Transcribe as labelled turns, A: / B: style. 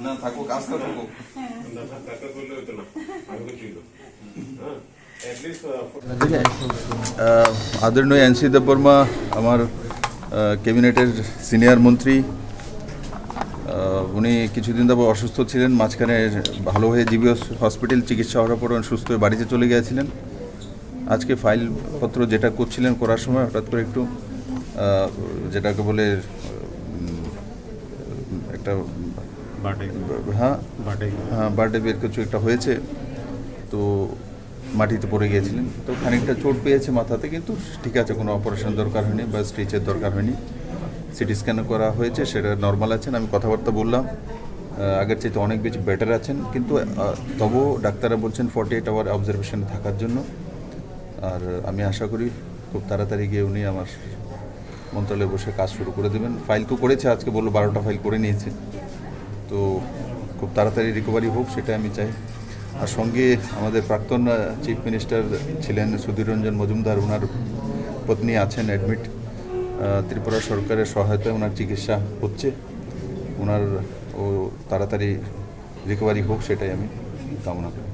A: না থাকুক আজকাল থাকুক আদরণীয় এনসি দেববর্মা আমার ক্যাবিনেটের সিনিয়র মন্ত্রী, উনি কিছুদিন ধরে অসুস্থ ছিলেন, মাঝখানে ভালো হয়ে জিবি হসপিটাল চিকিৎসা হওয়ার পর সুস্থ হয়ে বাড়িতে চলে গিয়েছিলেন। আজকে ফাইলপত্র যেটা করছিলেন করার সময় হঠাৎ করে একটু যেটাকে বলে একটা বার্থডে বের কিছু একটা হয়েছে, তো মাটিতে পড়ে গিয়েছিলেন, তো খানিকটা চোট পেয়েছে মাথাতে, কিন্তু ঠিক আছে, কোনো অপারেশন দরকার হয়নি বা স্টিচের দরকার হয়নি। সিটি স্ক্যানও করা হয়েছে, সেটা নর্মাল আছেন। আমি কথাবার্তা বললাম, আগের চাইতে অনেক বেশি বেটার আছেন, কিন্তু তবুও ডাক্তাররা বলছেন 48 আওয়ার অবজারভেশনে থাকার জন্য। আর আমি আশা করি খুব তাড়াতাড়ি গিয়ে উনি আমার মন্ত্রণালয়ে বসে কাজ শুরু করে দেবেন। ফাইল তো করেছে, আজকে বললো 12টা ফাইল করে নিয়েছে, তো খুব তাড়াতাড়ি রিকভারি হোক সেটা আমি চাই। আর সঙ্গে আমাদের প্রাক্তন চিফ মিনিস্টার ছিলেন সুধীর রঞ্জন মজুমদার, ওনার পত্নী আছেন অ্যাডমিট। ত্রিপুরা সরকারের সহায়তায় ওনার চিকিৎসা হচ্ছে, ওনার তাড়াতাড়ি রিকভারি হোক সেটাই আমি কামনা করি।